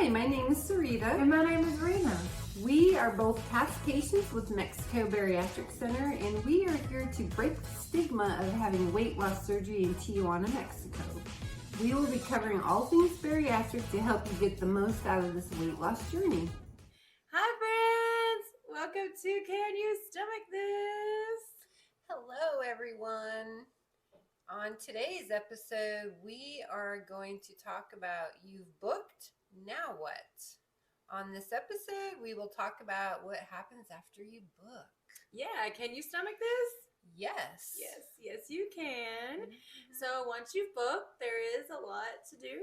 my name is Sarita. And my name is Rena. We are both past patients with Mexico Bariatric Center, and we are here to break the stigma of having weight loss surgery in Tijuana, Mexico. We will be covering all things bariatric to help you get the most out of this weight loss journey. Hi, friends. Welcome to Can You Stomach This? Hello, everyone. On today's episode, we are going to talk about you've booked, now what? On this episode, we will talk about what happens after you book. Yeah, can you stomach this? Yes. Yes, you can. So once you've booked, there is a lot to do.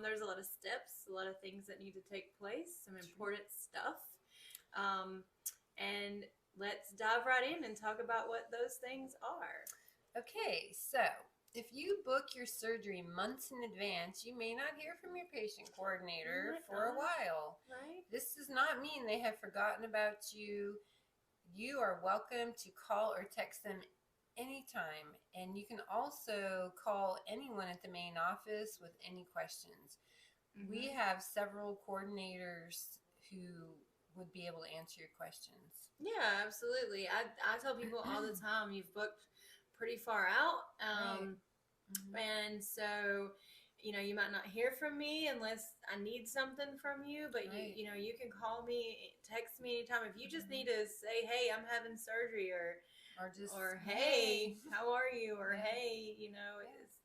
There's a lot of steps, a lot of things that need to take place, some important stuff. And let's dive right in and talk about what those things are. Okay, so if you book your surgery months in advance, you may not hear from your patient coordinator for a while. Right. This does not mean they have forgotten about you. You are welcome to call or text them anytime, and you can also call anyone at the main office with any questions. We have several coordinators who would be able to answer your questions. Yeah, absolutely. I tell people all the time, you've booked pretty far out. And so, you might not hear from me unless I need something from you, but you can call me, text me anytime. If you just need to say, hey, I'm having surgery, or hey, how are you? Or hey,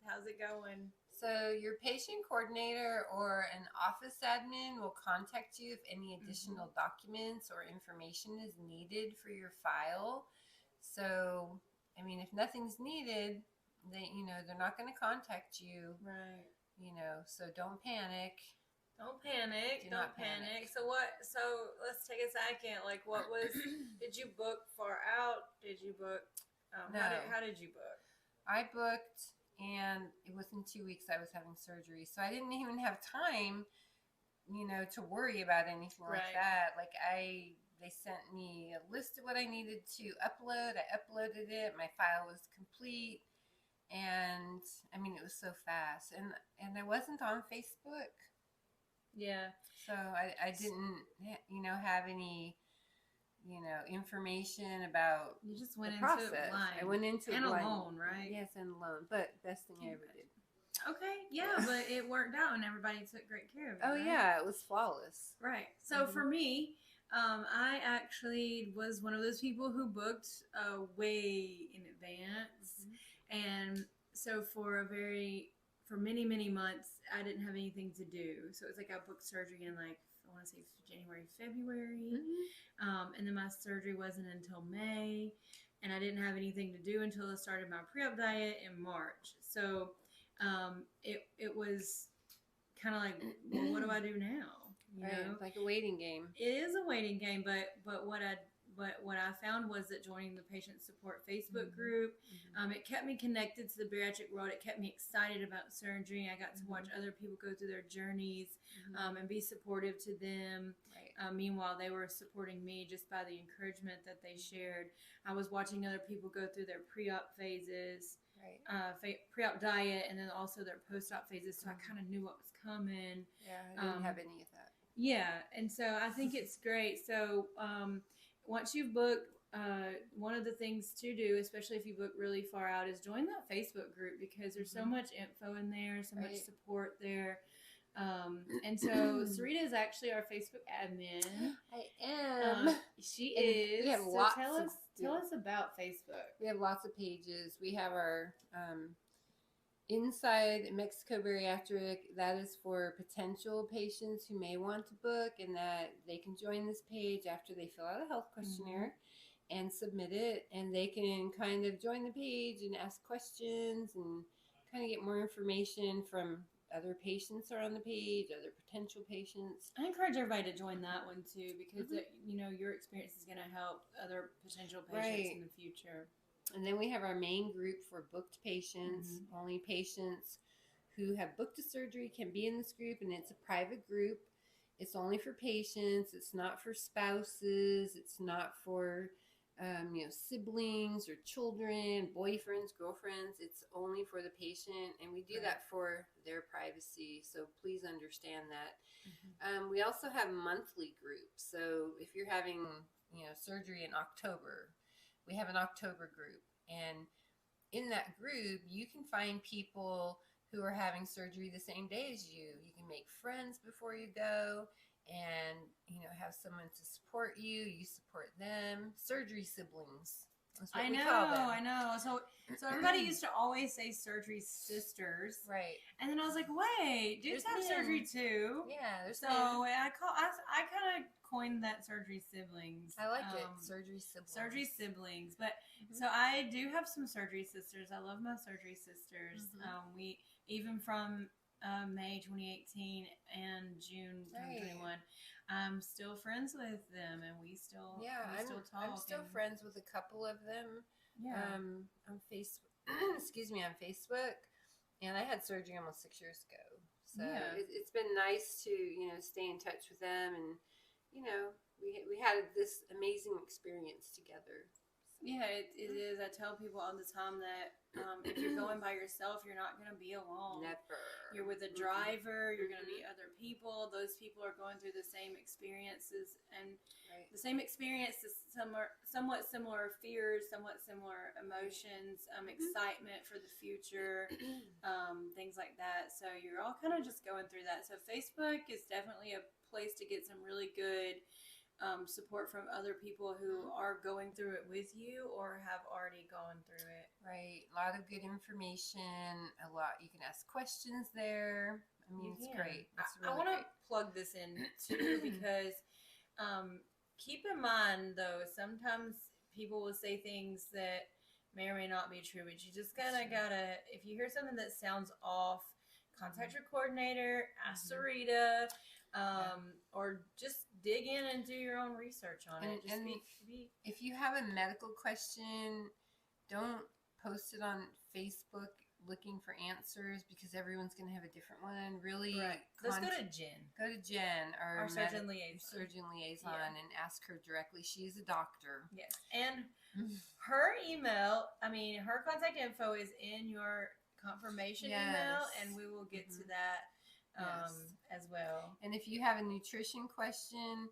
how's it going? So your patient coordinator or an office admin will contact you if any additional documents or information is needed for your file. So, if nothing's needed, they're not going to contact you. Right. So don't panic. Don't panic. Don't panic. So let's take a second. Did you book far out? Did you book, No. How did you book? I booked, and within 2 weeks I was having surgery. So I didn't even have time, to worry about anything like that. They sent me a list of what I needed to upload. I uploaded it. My file was complete. And it was so fast. And I wasn't on Facebook. Yeah. So I didn't, have any, information about you just went the into process. it blind. I went into and it blind. alone, right? Yes, and alone. But best thing I ever did. Okay, yeah, but it worked out and everybody took great care of it. Oh, right? yeah, it was flawless. Right. So for me, I actually was one of those people who booked way in advance. And so for many, many months, I didn't have anything to do. So it's like I booked surgery in I want to say January, February. And then my surgery wasn't until May. And I didn't have anything to do until I started my pre-op diet in March. So it was kind of like, well, what do I do now? It's like a waiting game. It is a waiting game, but what I found was that joining the patient support Facebook group, it kept me connected to the bariatric world. It kept me excited about surgery. I got to watch other people go through their journeys and be supportive to them. Right. Meanwhile, they were supporting me just by the encouragement that they shared. I was watching other people go through their pre-op phases, pre-op diet, and then also their post-op phases. So I kind of knew what was coming. Yeah, I didn't have any of that. Yeah, and so I think it's great. So once you've booked, one of the things to do, especially if you book really far out, is join that Facebook group because there's so much info in there, so much support there. And so Sarita is actually our Facebook admin. I am. She is. We have tell us about Facebook. We have lots of pages. We have our Inside Mexico Bariatric. That is for potential patients who may want to book, and that they can join this page after they fill out a health questionnaire and submit it, and they can kind of join the page and ask questions and kind of get more information from other patients are on the page, other potential patients. I encourage everybody to join that one too, because your experience is going to help other potential patients in the future. And then we have our main group for booked patients. Only patients who have booked a surgery can be in this group, and it's a private group. It's only for patients. It's not for spouses. It's not for siblings or children, boyfriends, girlfriends. It's only for the patient, and we do that for their privacy. So please understand that. We also have monthly groups. So if you're having, surgery in October, we have an October group, and in that group, you can find people who are having surgery the same day as you. You can make friends before you go, and have someone to support you. You support them. Surgery siblings. That's what we call them. I know. So everybody used to always say surgery sisters, Right? and then I was like, wait, dudes have surgery too. Yeah, there's so I kind of coined that surgery siblings. I like it. Surgery siblings. Surgery siblings. But so I do have some surgery sisters. I love my surgery sisters. We even from May 2018 and June 2021. I'm still friends with them, and we still talk. I'm still friends with a couple of them. Yeah. On Facebook. Excuse me, on Facebook, and I had surgery almost 6 years ago. So it's been nice to stay in touch with them, and we had this amazing experience together. Yeah, it is. I tell people all the time that if you're going by yourself, you're not going to be alone. Never. You're with a driver. You're going to meet other people. Those people are going through the same experiences and the same experiences, somewhat similar fears, somewhat similar emotions, excitement for the future, things like that. So you're all kind of just going through that. So Facebook is definitely a place to get some really good support from other people who are going through it with you or have already gone through it. Right. A lot of good information. You can ask questions there. I mean, it's great. I want to plug this in too because keep in mind though, sometimes people will say things that may or may not be true, but you just gotta, if you hear something that sounds off, contact your coordinator, ask Sarita, or just dig in and do your own research on it. Just if you have a medical question, don't post it on Facebook looking for answers because everyone's going to have a different one. Really, let's go to Jen. Go to Jen, our surgeon liaison, and ask her directly. She's a doctor. Yes, and her email. Her contact info is in your confirmation email, and we will get to that. As well. And if you have a nutrition question,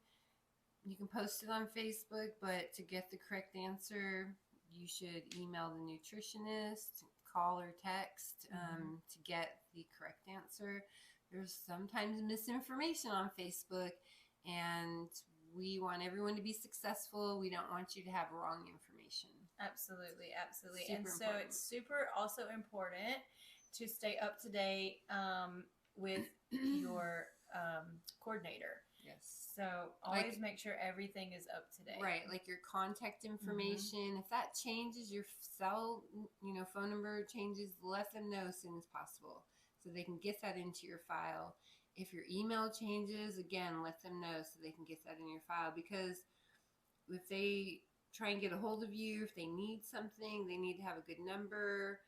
you can post it on Facebook, but to get the correct answer, you should email the nutritionist, call or text to get the correct answer. There's sometimes misinformation on Facebook, and we want everyone to be successful. We don't want you to have wrong information. Absolutely. It's super also important to stay up to date with your coordinator. Yes. So always make sure everything is up to date. Right, like your contact information. If that changes, your cell, phone number changes, let them know as soon as possible so they can get that into your file. If your email changes, again, let them know so they can get that in your file, because if they try and get a hold of you, if they need something, they need to have a good number.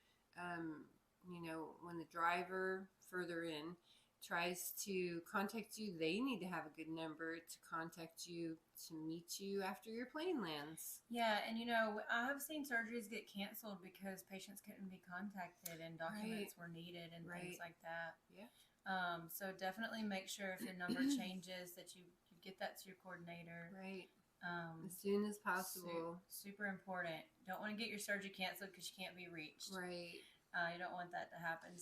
When the driver further in tries to contact you, they need to have a good number to contact you to meet you after your plane lands. Yeah, and I have seen surgeries get canceled because patients couldn't be contacted and documents were needed and things like that. Yeah. So definitely make sure if your number changes that you get that to your coordinator. Right. As soon as possible. Super important. Don't want to get your surgery canceled because you can't be reached. Right. You don't want that to happen.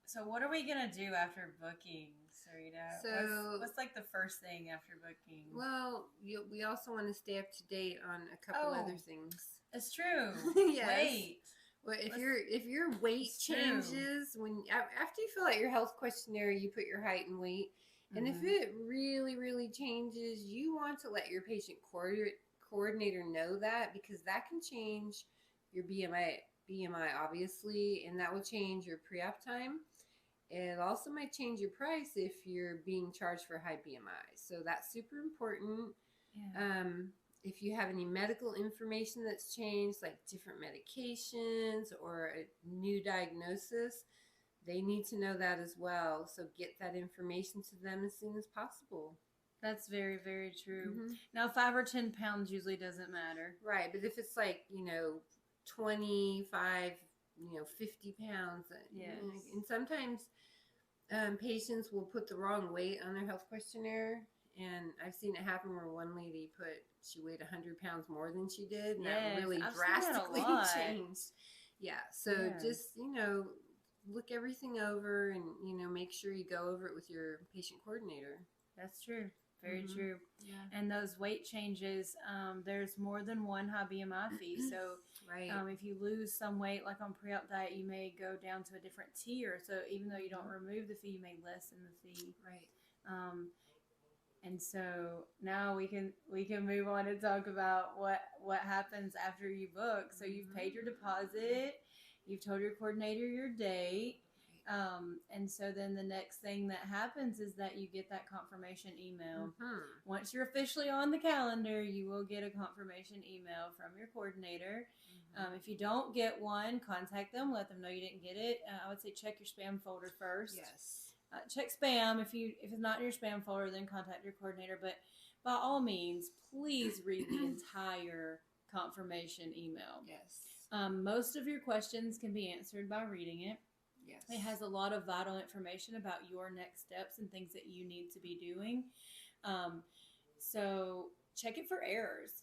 So what are we going to do after booking, Sarita? So what's like the first thing after booking? Well, we also want to stay up to date on a couple other things. It's true. Yes. Weight. Well, if your weight changes after you fill out your health questionnaire, you put your height and weight. And if it really, really changes, you want to let your patient coordinator know that, because that can change your BMI obviously, and that will change your pre-op time. It also might change your price if you're being charged for high BMI. So that's super important. Yeah. If you have any medical information that's changed, like different medications or a new diagnosis, they need to know that as well. So get that information to them as soon as possible. That's very, very true. Mm-hmm. Now, 5 or 10 pounds usually doesn't matter. Right, but if it's like 25, 50 pounds, Yes. and sometimes patients will put the wrong weight on their health questionnaire, and I've seen it happen where one lady she weighed 100 pounds more than she did, and that really I've seen that a drastically lot. changed. Yeah, so just look everything over, and make sure you go over it with your patient coordinator. That's true. Very Mm-hmm. true. Yeah. And those weight changes, there's more than one high BMI fee. So Right. if you lose some weight, like on pre-op diet, you may go down to a different tier. So even though you don't remove the fee, you may lessen the fee. Right. And so now we can move on and talk about what happens after you book. So you've paid your deposit, you've told your coordinator your date. And so then the next thing that happens is that you get that confirmation email. Mm-hmm. Once you're officially on the calendar, you will get a confirmation email from your coordinator. Mm-hmm. If you don't get one, contact them, let them know you didn't get it. I would say check your spam folder first. Yes. Check spam. If it's not in your spam folder, then contact your coordinator. But by all means, please read the entire confirmation email. Yes. Most of your questions can be answered by reading it. Yes. It has a lot of vital information about your next steps and things that you need to be doing. So check it for errors.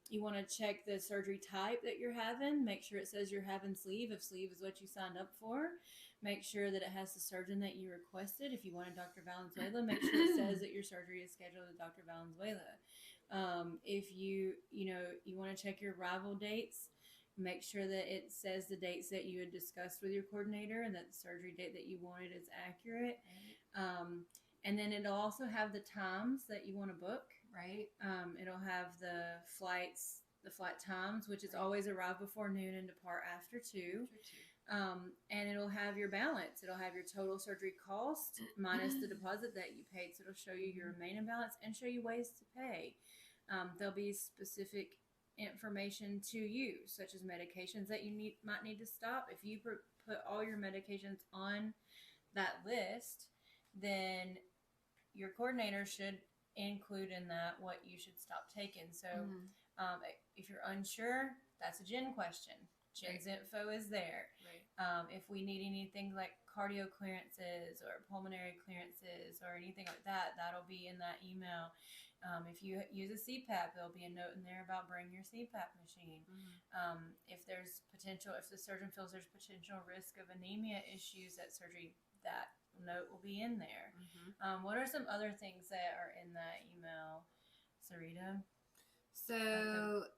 You want to check the surgery type that you're having. Make sure it says you're having sleeve, if sleeve is what you signed up for. Make sure that it has the surgeon that you requested. If you wanted Dr. Valenzuela, make sure it says that your surgery is scheduled with Dr. Valenzuela. If you want to check your arrival dates, make sure that it says the dates that you had discussed with your coordinator and that the surgery date that you wanted is accurate. And then it'll also have the times that you want to book. Right. It'll have the flight times, which is always arrive before noon and depart after 2. And it'll have your balance. It'll have your total surgery cost minus the deposit that you paid. So it'll show you your remaining balance and show you ways to pay. There'll be specific information to you, such as medications that you might need to stop. If you put all your medications on that list, then your coordinator should include in that what you should stop taking. So if you're unsure, that's a Jen question. Jen's info is there. Right. If we need anything like cardio clearances or pulmonary clearances or anything like that, that'll be in that email. If you use a CPAP, there'll be a note in there about bring your CPAP machine. If the surgeon feels there's potential risk of anemia issues at surgery, that note will be in there. What are some other things that are in that email, Sarita? So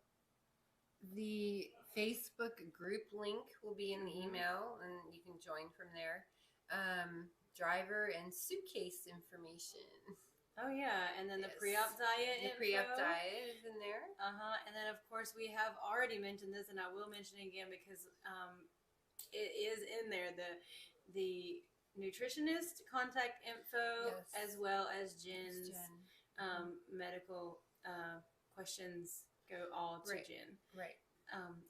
the Facebook group link will be in the email, and you can join from there. Driver and suitcase information. Oh yeah, and then the pre-op diet. The pre-op diet is in there. And then of course we have already mentioned this, and I will mention it again because it is in there. The nutritionist contact info, as well as Jen's medical questions go all to Jen. Right.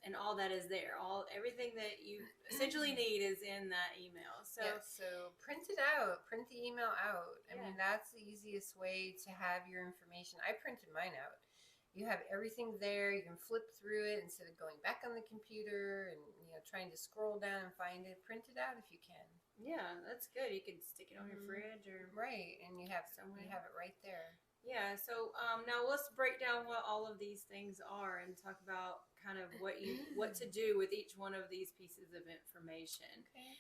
And all that is there. Everything that you essentially need is in that email. So print it out. Print the email out. I mean, that's the easiest way to have your information. I printed mine out. You have everything there. You can flip through it instead of going back on the computer and trying to scroll down and find it. Print it out if you can. Yeah, that's good. You can stick it on your fridge or and you have it right there. Yeah, so now let's break down what all of these things are and talk about kind of what to do with each one of these pieces of information. Okay.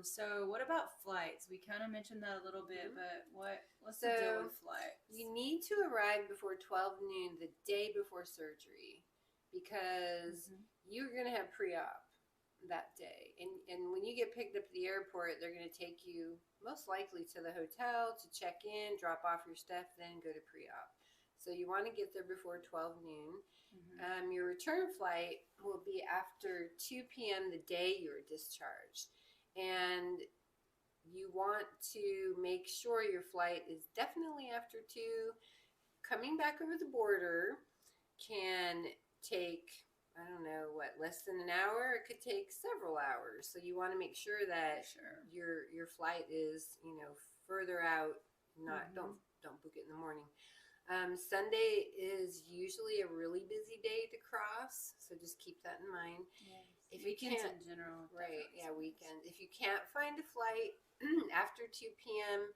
So what about flights? We kind of mentioned that a little bit, but what's the deal with flights? You need to arrive before 12 noon the day before surgery because you're going to have pre-op that day. And when you get picked up at the airport, they're going to take you most likely to the hotel to check in, drop off your stuff, then go to pre-op. So you want to get there before 12 noon. Your return flight will be after 2 p.m. the day you're discharged. And you want to make sure your flight is definitely after 2. Coming back over the border can take, I don't know, less than an hour? It could take several hours. So you want to make sure that your flight is, further out, Not don't book it in the morning. Sunday is usually a really busy day to cross, so just keep that in mind. Yes. If Weekends you can't, in general. right? definitely Yeah, sometimes. weekends. If you can't find a flight after 2 p.m.,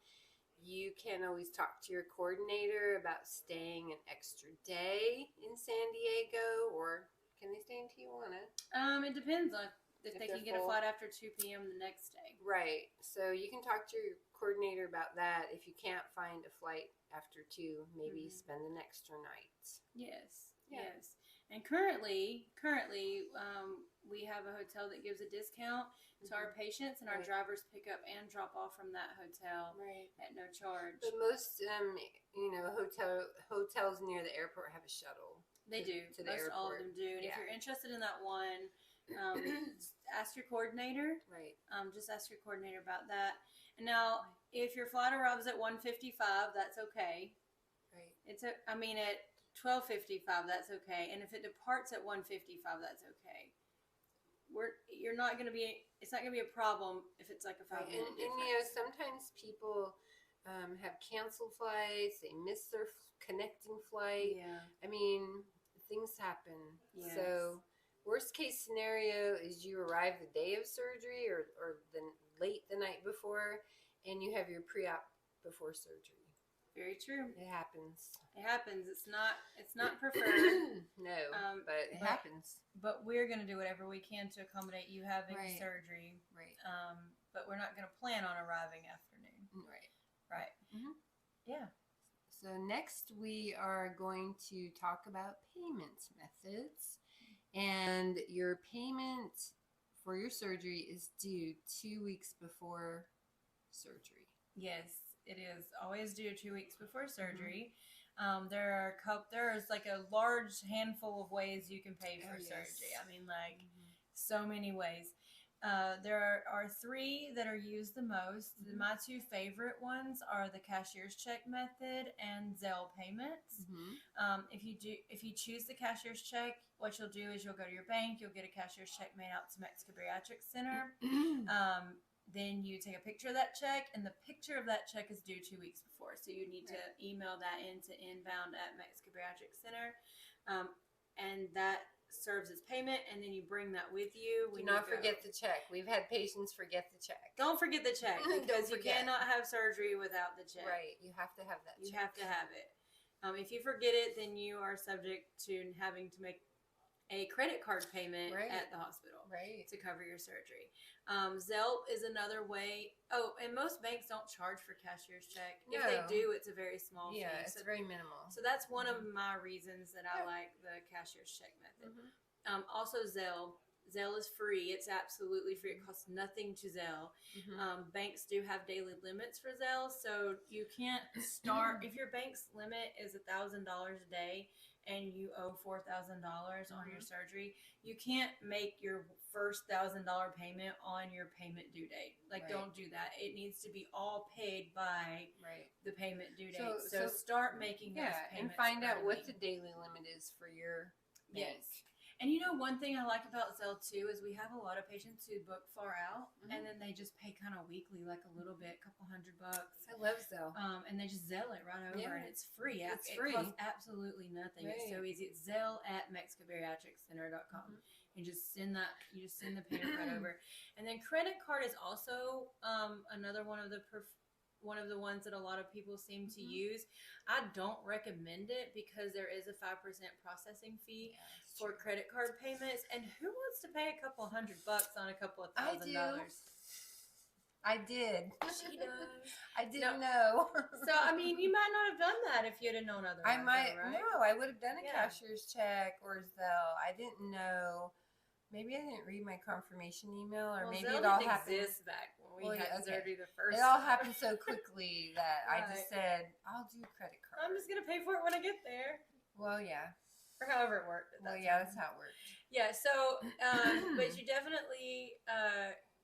you can always talk to your coordinator about staying an extra day in San Diego, or can they stay in Tijuana? It depends on if they they're can get a full. flight after 2 p.m. the next day. Right. So you can talk to your coordinator about that. If you can't find a flight after 2, maybe spend an extra night. Yes. Yeah. Yes. And currently, we have a hotel that gives a discount to our patients, and our Right. drivers pick up and drop off from that hotel Right. at no charge. But most, hotels near the airport have a shuttle. They do. To the Most all of airport. them do. And if Yeah. you're interested in that one, ask your coordinator. Right. Just ask your coordinator about that. And now, if your flight arrives at 1:55, that's okay. Right. At 12:55, that's okay. And if it departs at 1:55, that's okay. It's not gonna be a problem if it's like a 5-minute difference. And sometimes people have canceled flights. They miss their connecting flight. Yeah. I mean, things happen. Yes. So, worst case scenario is you arrive the day of surgery or late the night before, and you have your pre-op before surgery. Very true. It happens. It happens. It's not preferred. No, but it happens. But we're going to do whatever we can to accommodate you having Right. surgery. Right. But we're not going to plan on arriving afternoon. Right. Right. Mhm. Yeah. So next we are going to talk about payment methods. And your payment for your surgery is due 2 weeks before surgery. Yes, it is always due 2 weeks before surgery. There's like a large handful of ways you can pay for yes. surgery. I mean, so many ways. There are 3 that are used the most. My 2 favorite ones are the cashier's check method and Zelle payments. If you choose the cashier's check, what you'll do is you'll go to your bank, you'll get a cashier's check made out to Mexico Bariatric Center. Then you take a picture of that check, and the picture of that check is due 2 weeks before. So you need to email that into inbound@Mexico Bariatric Center, and that serves as payment, and then you bring that with you. Do not forget the check. We've had patients forget the check. Don't forget the check, because you cannot have surgery without the check. Right. You have to have that check. You have to have it. If you forget it, then you are subject to having to make a credit card payment at the hospital to cover your surgery. Zelle is another way. Oh, and most banks don't charge for cashier's check. No. If they do, it's a very small fee. Yeah, it's very minimal. So that's one of my reasons that I like the cashier's check method. Also, Zelle. Zelle is free. It's absolutely free. It costs nothing to Zelle. Banks do have daily limits for Zelle, so you can't start if your bank's limit is $1,000 a day and you owe $4,000 on your surgery. You can't make your first $1,000 payment on your payment due date. Don't do that. It needs to be all paid by the payment due date. So start making those payments. And find out what the daily limit is for your bank. Yes. And one thing I like about Zelle too is we have a lot of patients who book far out, and then they just pay kind of weekly, like a little bit, a couple $100. I love Zelle. And they just Zelle it right over, and it's free. It's it free. costs absolutely nothing. It's so easy. It's Zelle@MexicoBariatricCenter.com. You just send the payment right over. And then credit card is also another one of the ones that a lot of people seem to use. I don't recommend it because there is a 5% processing fee for credit card payments. And who wants to pay a couple $100 on a couple of $1,000? I did. She does. I didn't know. So, you might not have done that if you'd have known otherwise. I might. Right? No, I would have done a cashier's check or Zelle. I didn't know. Maybe I didn't read my confirmation email, or maybe Zelle it all didn't happened. exist back when we had surgery the first It all time. happened so quickly that I just said, "I'll do credit card." I'm just gonna pay for it when I get there. Well, yeah. Or however it worked. That's how it worked. Yeah. So, but you definitely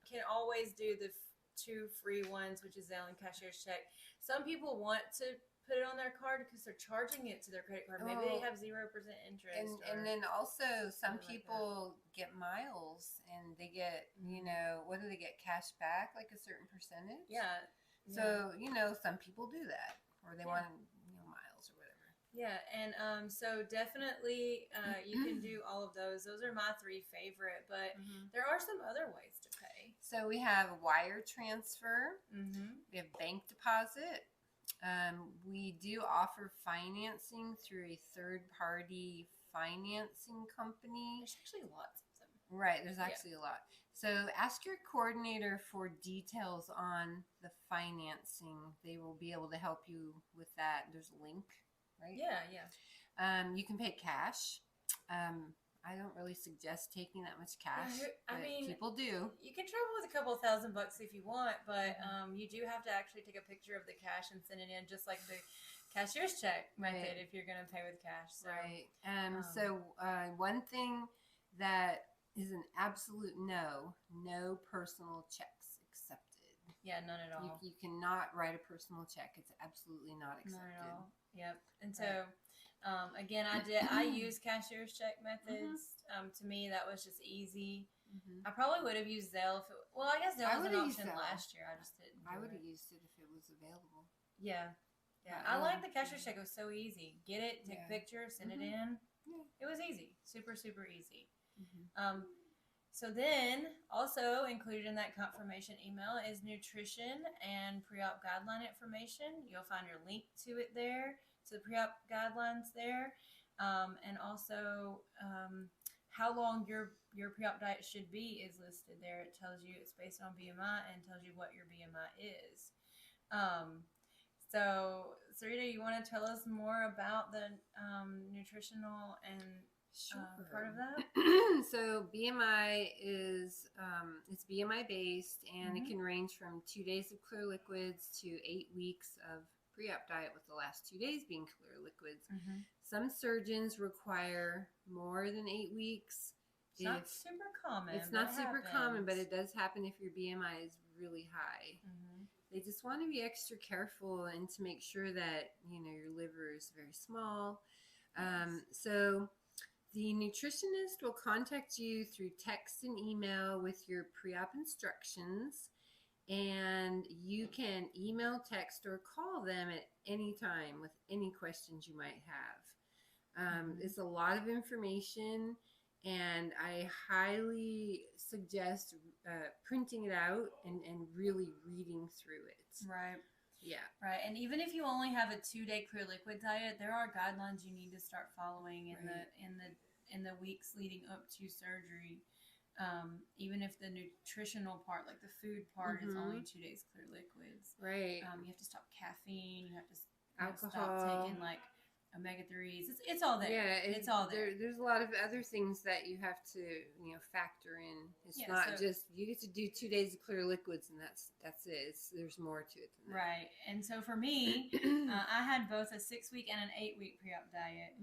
can always do the 2 free ones, which is Zelle and cashier's check. Some people want to put it on their card because they're charging it to their credit card. Maybe they have 0% interest. And then also some people get miles, and they get, what do they get, cash back, like a certain percentage? Yeah. So, some people do that, or they want, miles or whatever. Yeah, and so definitely you can do all of those. Those are my 3 favorite, but there are some other ways to pay. So we have wire transfer. We have bank deposit. We do offer financing through a third-party financing company. There's actually lots of them. Right, there's actually a lot. So ask your coordinator for details on the financing. They will be able to help you with that. There's a link, right? Yeah. You can pay cash. I don't really suggest taking that much cash. I mean, people do. You can travel with a couple $1,000 if you want, but you do have to actually take a picture of the cash and send it in, just like the cashier's check method if you're going to pay with cash. So, right. So one thing that is an absolute no personal checks accepted. Yeah, none at all. You cannot write a personal check. It's absolutely not accepted. Not at all. Yep. And so, again, I use cashier's check methods. To me, that was just easy. I probably would have used Zelle. I guess Zelle was an option last year. I just didn't. I would have used it if it was available. Yeah. Yeah. I like the cashier's check. It was so easy. Get it, take a picture, send it in. Yeah. It was easy. Super, super easy. So then, also included in that confirmation email is nutrition and pre-op guideline information. You'll find your link to it there, to the pre-op guidelines there, and also how long your pre-op diet should be is listed there. It tells you it's based on BMI and tells you what your BMI is. So, Sarita, you want to tell us more about the nutritional and part of that? So BMI is it's BMI based, and it can range from 2 days of clear liquids to 8 weeks of pre-op diet, with the last 2 days being clear liquids. Some surgeons require more than 8 weeks. It's not super common. It's not super common, but it does happen if your BMI is really high. They just want to be extra careful and to make sure that your liver is very small. So the nutritionist will contact you through text and email with your pre-op instructions, and you can email, text, or call them at any time with any questions you might have. It's a lot of information, and I highly suggest printing it out and really reading through it. Right. Yeah. Right. And even if you only have a 2-day clear liquid diet, there are guidelines you need to start following in the weeks leading up to surgery. Even if the nutritional part, like the food part, is only 2 days clear liquids. Right. You have to stop caffeine. You have to alcohol. Stop taking like omega-3s. It's all there. Yeah, it's all there. There's a lot of other things that you have to factor in. It's not just you get to do 2 days of clear liquids and that's it. There's more to it than that. Right. And so for me, I had both a 6-week and an 8-week pre-op diet.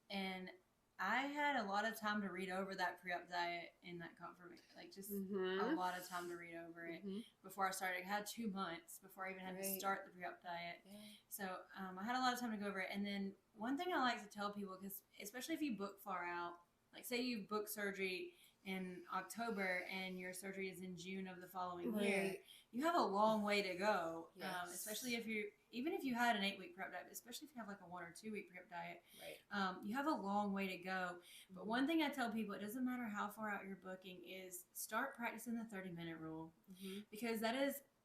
And I had a lot of time to read over that pre-op diet in that confirmation, like just a lot of time to read over it before I started. I had 2 months before I even had to start the pre-op diet. So I had a lot of time to go over it. And then one thing I like to tell people, because especially if you book far out, like say you book surgery in October and your surgery is in June of the following year, you have a long way to go. Especially if even if you had an 8-week prep diet, especially if you have like a 1 or 2 week prep diet, you have a long way to go. But one thing I tell people, it doesn't matter how far out you're booking, is start practicing the 30-minute rule, because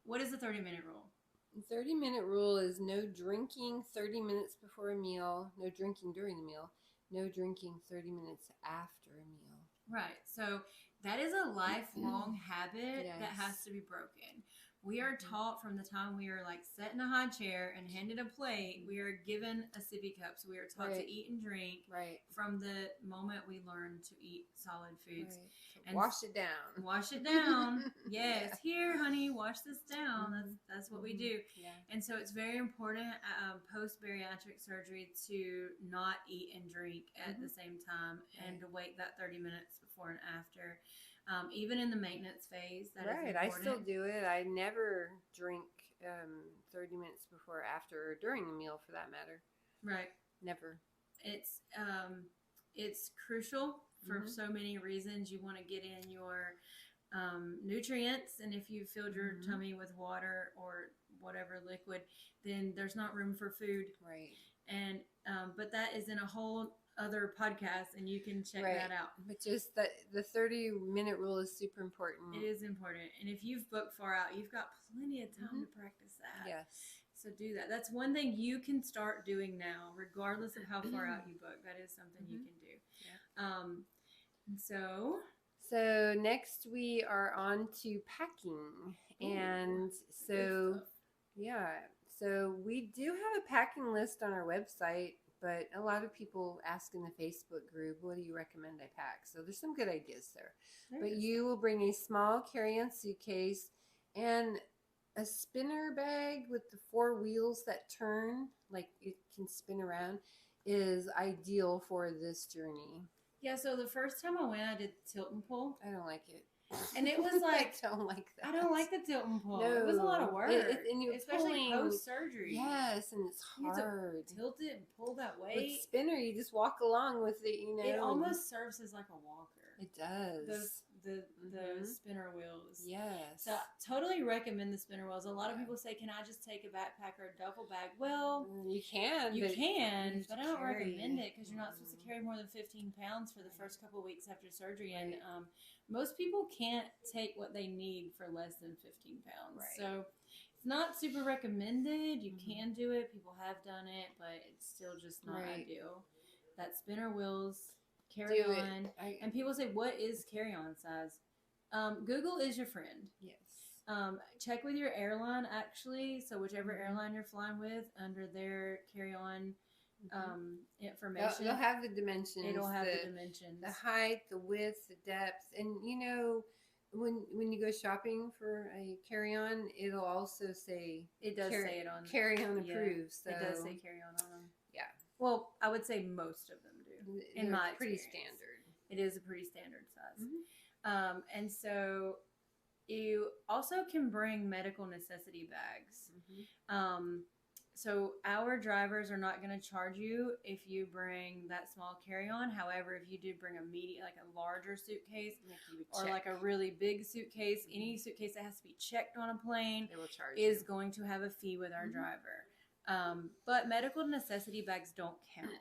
what is the 30-minute rule? The 30-minute rule is no drinking 30 minutes before a meal, no drinking during the meal, no drinking 30 minutes after a meal. Right. So that is a lifelong habit that has to be broken. We are taught from the time we are like set in a high chair and handed a plate, we are given a sippy cup. So we are taught to eat and drink from the moment we learn to eat solid foods. And wash it down. Wash it down. Yes. Here, honey, wash this down. That's what we do. And so it's very important post-bariatric surgery to not eat and drink at the same time and to wait that 30 minutes before and after. Even in the maintenance phase, that is important. I still do it. I never drink 30 minutes before, after, or during a meal, for that matter. Right. Never. It's crucial for so many reasons. You want to get in your nutrients, and if you filled your tummy with water or whatever liquid, then there's not room for food. Right. And but that is in a whole other podcast, and you can check that out. But just the 30-minute rule is super important. It is important, and if you've booked far out, you've got plenty of time to practice that. Yes. So do that. That's one thing you can start doing now, regardless of how far out you book. That is something you can do. Yeah. And so next we are on to packing. And so, so we do have a packing list on our website, but a lot of people ask in the Facebook group, what do you recommend I pack? So there's some good ideas there. But you will bring a small carry-on suitcase and a spinner bag with the 4 wheels that turn, like it can spin around, is ideal for this journey. Yeah, so the first time I went, I did tilt and pull. I don't like it. And it was like, I don't like that. I don't like the tilt and pull. No. It was a lot of work. And you're especially pulling, post-surgery. Yes, and it's hard. Tilt it and pull that weight. With spinner, you just walk along with it, you know. It almost serves as like a walker. It does. The spinner wheels. Yes. So I totally recommend the spinner wheels. A lot of people say, can I just take a backpack or a duffel bag? Well, you can. But I don't recommend it because you're not supposed to carry more than 15 pounds for the first couple of weeks after surgery. And most people can't take what they need for less than 15 pounds. Right. So it's not super recommended. You can do it. People have done it, but it's still just not ideal. That spinner wheels, carry on. And people say, what is carry-on size? Google is your friend. Yes. Check with your airline, actually. So whichever airline you're flying with, under their carry-on information. They'll have the dimensions. It'll have the dimensions. The height, the width, the depth. And, you know, when you go shopping for a carry-on, it'll also say... It does say it on... Carry-on approved. So. It does say carry-on on them. Yeah. Well, I would say most of them do. In my pretty experience. standard. It is a pretty standard size. And so you also can bring medical necessity bags. So our drivers are not going to charge you if you bring that small carry-on. However, if you do bring like a larger suitcase or like a really big suitcase, any suitcase that has to be checked on a plane they will charge is going to have a fee with our driver. But medical necessity bags don't count.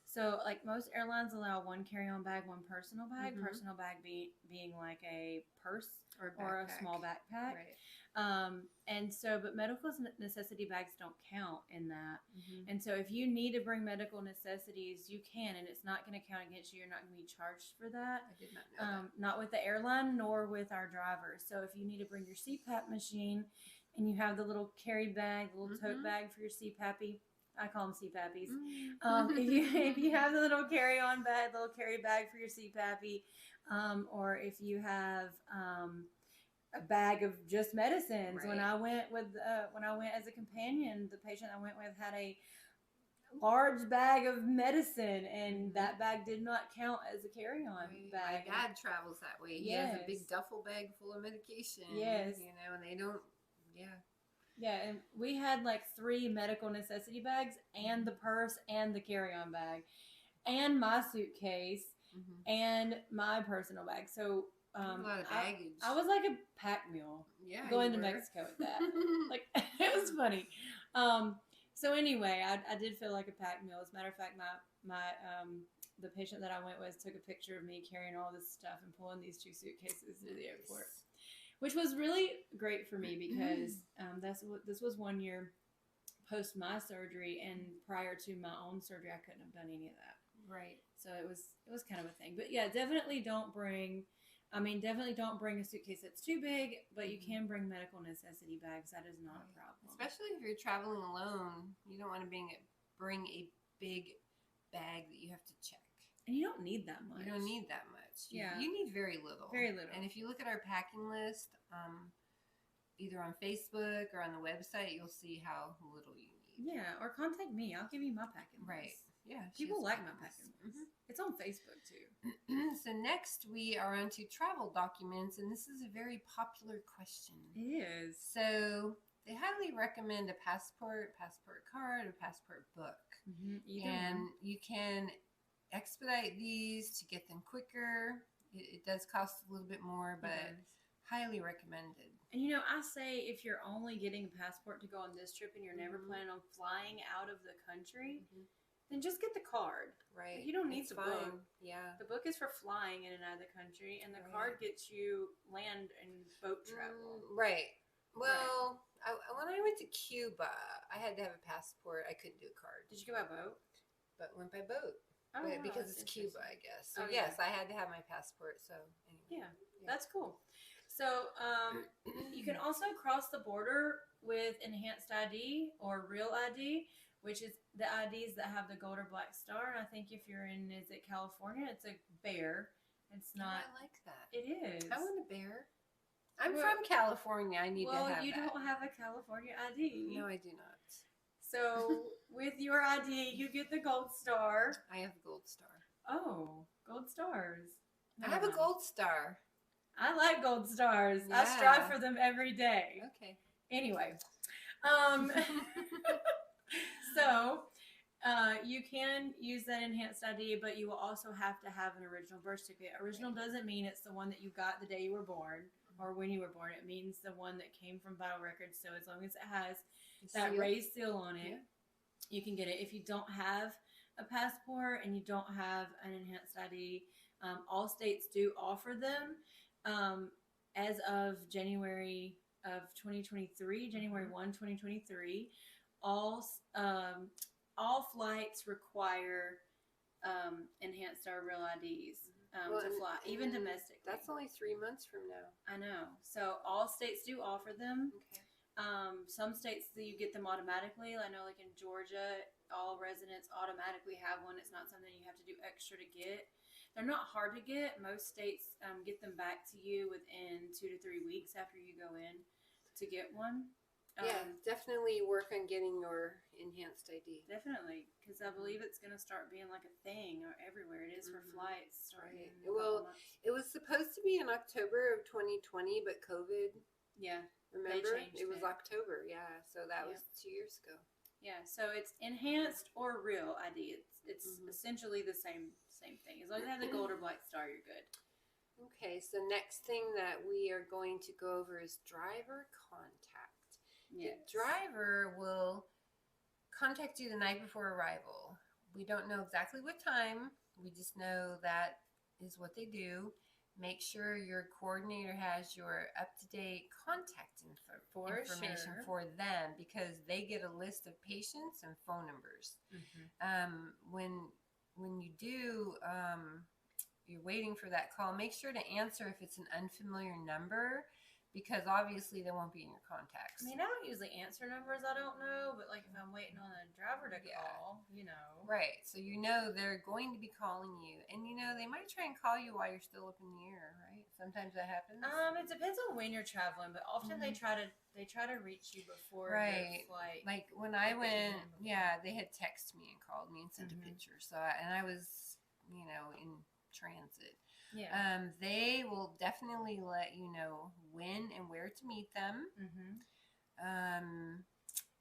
So, like most airlines allow 1 carry-on bag, 1 personal bag. Personal bag being like a purse or a small backpack. Right. And so, but medical necessity bags don't count in that. And so, if you need to bring medical necessities, you can, and it's not going to count against you. You're not going to be charged for that. I did not know that. Not with the airline nor with our drivers. So, if you need to bring your CPAP machine, and you have the little carry bag, the little tote bag for your CPAPy. I call them CPAPies. If you have the little carry-on bag, little carry bag for your CPAPy, or if you have a bag of just medicines. When I went as a companion, the patient I went with had a large bag of medicine, and that bag did not count as a carry-on bag. My dad travels that way. He has a big duffel bag full of medication. Yes. You know, and they don't. Yeah, and we had like 3 medical necessity bags and the purse and the carry-on bag and my suitcase and my personal bag. So a lot of baggage. I was like a pack mule going to Mexico with that. Like, it was funny. So anyway, I did feel like a pack mule. As a matter of fact, the patient that I went with took a picture of me carrying all this stuff and pulling these 2 suitcases to the airport. Which was really great for me because this was 1 year post my surgery, and prior to my own surgery, I couldn't have done any of that. Right. So it was kind of a thing. But yeah, definitely don't bring a suitcase that's too big, but you can bring medical necessity bags. That is not a problem. Especially if you're traveling alone, you don't want to bring a big bag that you have to check. And you don't need that much. You don't need that much. Yeah. You need very little. Very little. And if you look at our packing list, either on Facebook or on the website, you'll see how little you need. Yeah, or contact me. I'll give you my packing list. Right. Yeah. People like my packing list. It's on Facebook too. So next we are on to travel documents, and this is a very popular question. It is. So they highly recommend a passport card, a passport book. Either and one. you can expedite these to get them quicker. It does cost a little bit more, but highly recommended. And I say if you're only getting a passport to go on this trip and you're never planning on flying out of the country, then just get the card. Right. You don't need the book. Yeah. The book is for flying in and out of the country, and the card gets you land and boat travel. Right. Well, when I went to Cuba, I had to have a passport. I couldn't do a card. Did you go by boat? But went by boat. Oh, wow, because it's Cuba, I guess. So, yes, I had to have my passport. So, anyway. Yeah, that's cool. So, you can also cross the border with enhanced ID or real ID, which is the IDs that have the gold or black star. And I think if you're in, is it California? It's a bear. It's not. I like that. It is. I want a bear. I'm from California. I need to have you that. don't have a California ID. No, I do not. So with your ID, you get the gold star. I have a gold star. Oh, gold stars. I have a gold star. I like gold stars. Yeah. I strive for them every day. Okay. Anyway, so you can use that enhanced ID, but you will also have to have an original birth certificate. Original doesn't mean it's the one that you got the day you were born or when you were born. It means the one that came from vital records. So as long as it has that raised seal on it, you can get it. If you don't have a passport and you don't have an enhanced ID, all states do offer them. As of January of 2023, January 1, 2023, all flights require enhanced or real IDs to fly, even domestically. That's only 3 months from now. I know. So all states do offer them. Okay. Some states you get them automatically. I know, like in Georgia, all residents automatically have one. It's not something you have to do extra to get. They're not hard to get. Most states get them back to you within 2 to 3 weeks after you go in to get one. Definitely work on getting your enhanced ID. Definitely, because I believe it's going to start being like a thing or everywhere. It is for flights starting. Right. Well, it was supposed to be in October of 2020, but COVID. Yeah. Remember? It was October. Yeah. So that was 2 years ago. Yeah. So it's enhanced or real ID. It's essentially the same thing. As long as you have the gold or black star, you're good. Okay. So next thing that we are going to go over is driver contact. Yes. The driver will contact you the night before arrival. We don't know exactly what time. We just know that is what they do. Make sure your coordinator has your up-to-date contact information for them, because they get a list of patients and phone numbers. When you do, you're waiting for that call, make sure to answer if it's an unfamiliar number, because obviously they won't be in your contacts. I mean, I don't usually answer numbers I don't know, but like if I'm waiting on a driver to call, Right. So they're going to be calling you, and they might try and call you while you're still up in the air, right? Sometimes that happens. It depends on when you're traveling, but often they try to reach you before your flight. Like when I went, they had texted me and called me and sent a picture. So I was, in transit. Yeah. They will definitely let you know when and where to meet them.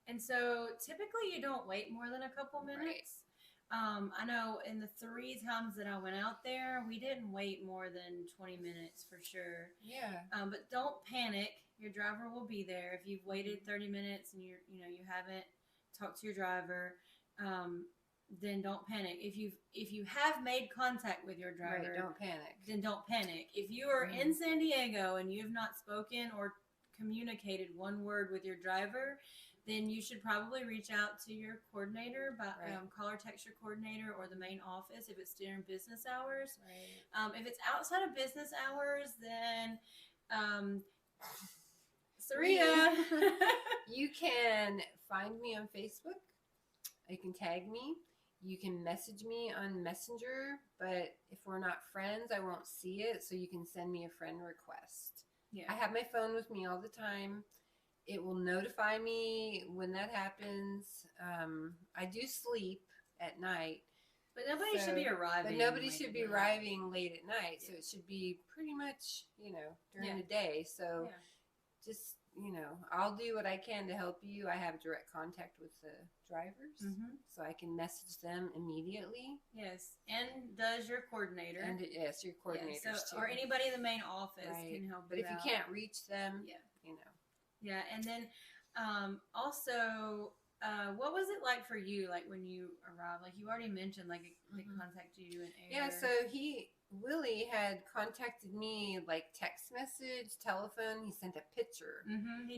And so typically you don't wait more than a couple minutes. Right. I know in the 3 times that I went out there, we didn't wait more than 20 minutes for sure. Yeah. But don't panic. Your driver will be there. If you've waited 30 minutes and you haven't talked to your driver, then don't panic. If you have made contact with your driver, don't panic. Then don't panic. If you are in San Diego and you have not spoken or communicated one word with your driver, then you should probably reach out to your coordinator, call or text your coordinator or the main office if it's during business hours. Right. If it's outside of business hours, then Sarita, you can find me on Facebook. You can tag me. You can message me on Messenger, but if we're not friends, I won't see it, so you can send me a friend request. Yeah. I have my phone with me all the time. It will notify me when that happens. I do sleep at night. But nobody should be arriving. But nobody should be arriving late at night, so it should be pretty much, during the day. So just I'll do what I can to help you. I have direct contact with the drivers, so I can message them immediately. Yes, and does your coordinator. And yes, your coordinators too. Or anybody in the main office can help But if you can't reach them, Yeah, and then also, what was it like for you, like when you arrived? Like you already mentioned, like they contacted you in air. Yeah, so Willie had contacted me like text message, telephone. He sent a picture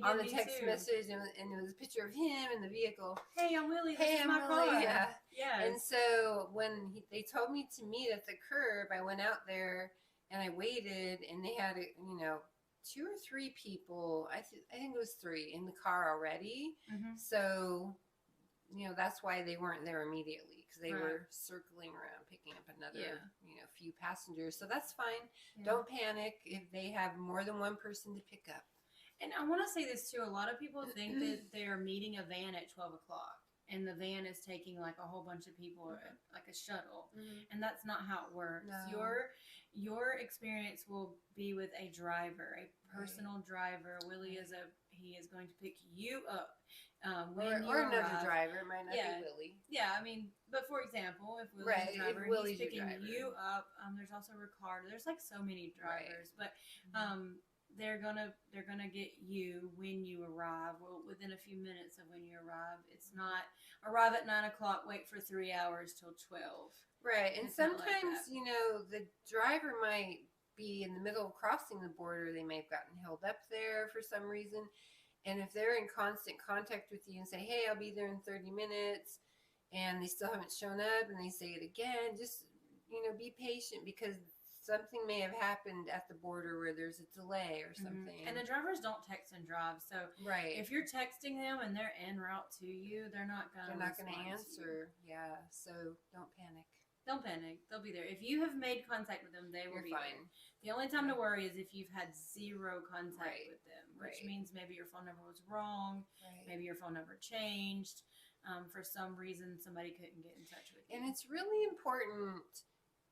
on the text message, and it was a picture of him in the vehicle. Hey, I'm Willie. Hey, I'm Willie. Yeah. Yeah. And so when they told me to meet at the curb, I went out there and I waited, and they had 2 or 3 people. I think it was 3 in the car already. So that's why they weren't there immediately, because they were circling around picking up another few passengers. So that's fine. Don't panic if they have more than one person to pick up. And I want to say this too. A lot of people think that they're meeting a van at 12 o'clock and the van is taking like a whole bunch of people, like a shuttle. And that's not how it works. No. Your experience will be with a driver, a personal driver. Willie he is going to pick you up. Or another driver. It might not be Willie. Yeah, I mean, but for example, if Willie's the driver, he's picking you up. There's also Ricardo. There's like so many drivers, but they're gonna get you when you arrive. Well, within a few minutes of when you arrive. It's not arrive at 9 o'clock, wait for 3 hours till 12. Right, and it's sometimes the driver might be in the middle of crossing the border. They may have gotten held up there for some reason. And if they're in constant contact with you and say, hey, I'll be there in 30 minutes, and they still haven't shown up, and they say it again, just, be patient, because something may have happened at the border where there's a delay or something. And the drivers don't text and drive. So if you're texting them and they're en route to you, they're not going to answer. Yeah, so don't panic. Don't panic. They'll be there. If you have made contact with them, they will be fine. There. The only time to worry is if you've had 0 contact with them, which means maybe your phone number was wrong, maybe your phone number changed. For some reason, somebody couldn't get in touch with you. And it's really important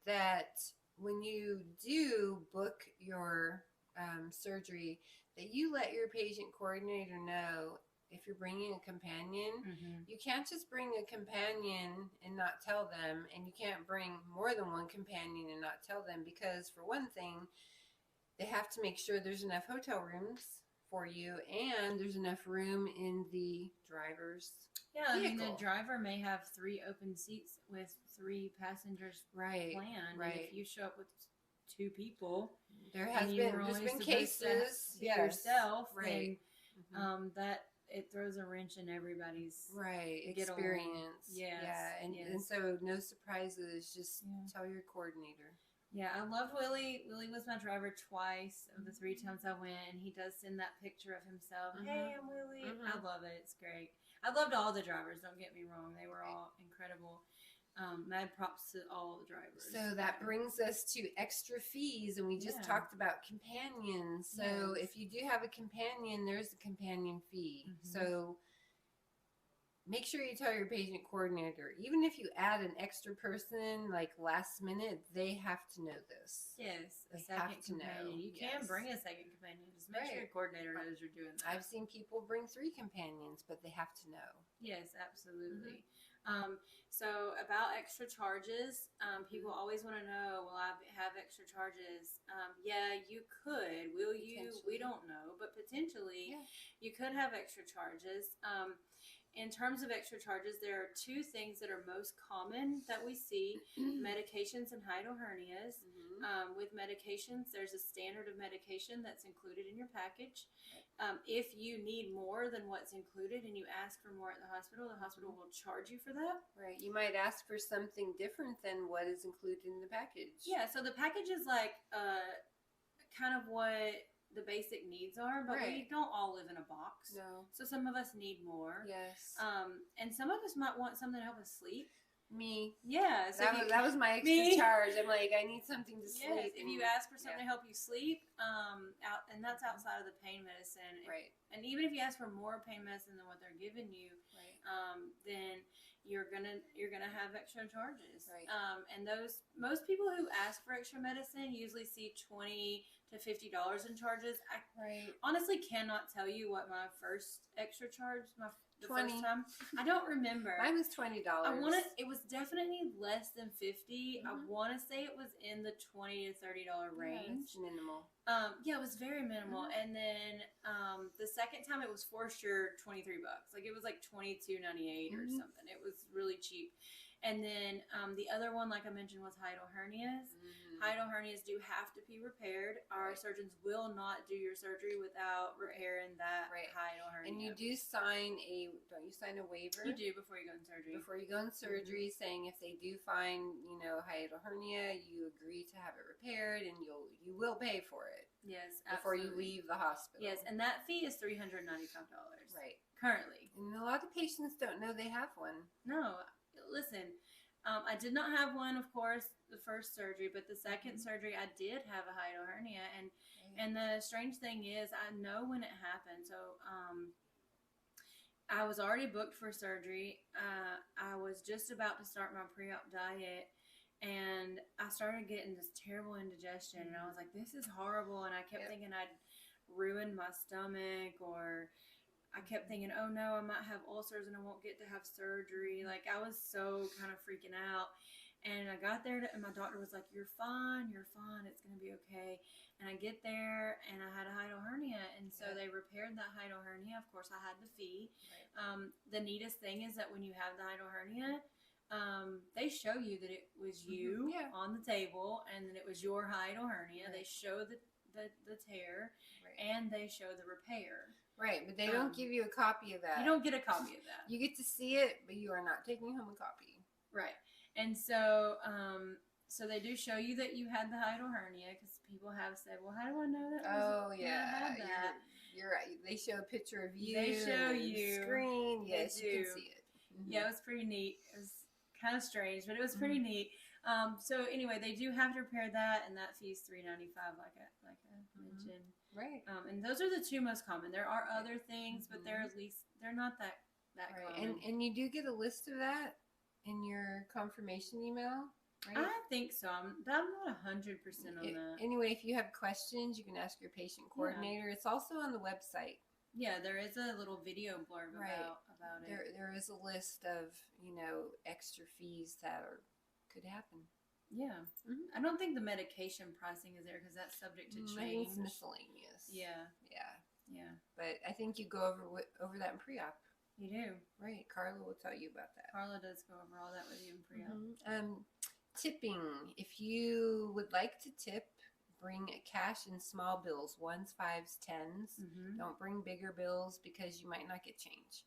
that when you do book your surgery, that you let your patient coordinator know if you're bringing a companion. You can't just bring a companion and not tell them, and you can't bring more than one companion and not tell them, because for one thing, they have to make sure there's enough hotel rooms for you and there's enough room in the driver's vehicle. I mean, the driver may have 3 open seats with 3 passengers planned. And if you show up with 2 people, there's been cases yourself, then that it throws a wrench in everybody's experience. And so no surprises. Just tell your coordinator. Yeah, I loved Willie. Willie was my driver twice of the 3 times I went, and he does send that picture of himself. Hey, I'm Willie. I love it. It's great. I loved all the drivers. Don't get me wrong; they were all incredible. Mad props to all the drivers. So that brings us to extra fees, and we just talked about companions. So if you do have a companion, there's a companion fee. So make sure you tell your patient coordinator. Even if you add an extra person, like last minute, they have to know this. Yes, a second companion. You can bring a second companion. Just make sure your coordinator knows you're doing that. I've seen people bring 3 companions, but they have to know. Yes, absolutely. So about extra charges, people always want to know, will I have extra charges? Yeah, you could. Will you? We don't know, but potentially you could have extra charges. In terms of extra charges, there are 2 things that are most common that we see: medications and hiatal hernias. With medications, there's a standard of medication that's included in your package. If you need more than what's included and you ask for more at the hospital will charge you for that. Right. You might ask for something different than what is included in the package. Yeah, so the package is like kind of what the basic needs are, but we don't all live in a box. No. So some of us need more. Yes. And some of us might want something to help us sleep. Me. Yeah. So that was my extra charge. I'm like, I need something to sleep. Yes, if you ask for something to help you sleep, and that's outside of the pain medicine. Right. And even if you ask for more pain medicine than what they're giving you, then you're gonna have extra charges. Right. And most people who ask for extra medicine usually see 20 to $50 in charges. I Right. honestly cannot tell you what my first extra charge, the 20. first time. I don't remember. Mine was $20. It was definitely less than 50. I Mhm. want to say it was in the $20 to $30 range. Yeah, minimal. Yeah, it was very minimal. And then the second time it was for sure $23. Like it was like $22.98 or something. It was really cheap. And then the other one, like I mentioned, was hiatal hernias. Hiatal hernias do have to be repaired. Our surgeons will not do your surgery without repairing that hiatal hernia. And you do don't you sign a waiver? You do before you go in surgery. Before you go in surgery, saying if they do find, hiatal hernia, you agree to have it repaired, and you will pay for it. Yes, before absolutely. you leave the hospital. Yes, and that fee is $395. Right. Currently. And a lot of patients don't know they have one. No. Listen, I did not have one, of course, the first surgery, but the second surgery, I did have a hiatal hernia. And the strange thing is, I know when it happened. So, I was already booked for surgery. I was just about to start my pre-op diet, and I started getting this terrible indigestion. And I was like, this is horrible. And I kept thinking I'd ruined my stomach, or I kept thinking, oh no, I might have ulcers and I won't get to have surgery. Like I was so kind of freaking out. And I got there and my doctor was like, you're fine, it's going to be okay. And I get there and I had a hiatal hernia. And so they repaired that hiatal hernia. Of course, I had the fee. Right. The neatest thing is that when you have the hiatal hernia, they show you that it was you on the table and that it was your hiatal hernia. Right. They show the tear and they show the repair. Right, but they don't give you a copy of that. You don't get a copy of that. You get to see it, but you are not taking home a copy. Right. And so so they do show you that you had the hiatal hernia, because people have said, well, how do I know that? I had that? You're right. They show a picture of you. They show you. Screen. Yes, you can see it. Yeah, it was pretty neat. It was kind of strange, but it was pretty neat. So anyway, they do have to repair that, and that fee is $395, like I mentioned. Right. And those are the two most common. There are other things, but they're not that common. And you do get a list of that in your confirmation email, right? I think so. I'm not 100% on that. Anyway, if you have questions, you can ask your patient coordinator. It's also on the website. Yeah, there is a little video blurb about it. There is a list of, extra fees that could happen. Yeah. I don't think the medication pricing is there because that's subject to change. It's miscellaneous. Yeah. But I think you go over that in pre-op. You do. Right. Carla will tell you about that. Carla does go over all that with you in pre-op. Tipping. If you would like to tip, bring cash and small bills, 1s, 5s, 10s. Don't bring bigger bills because you might not get change.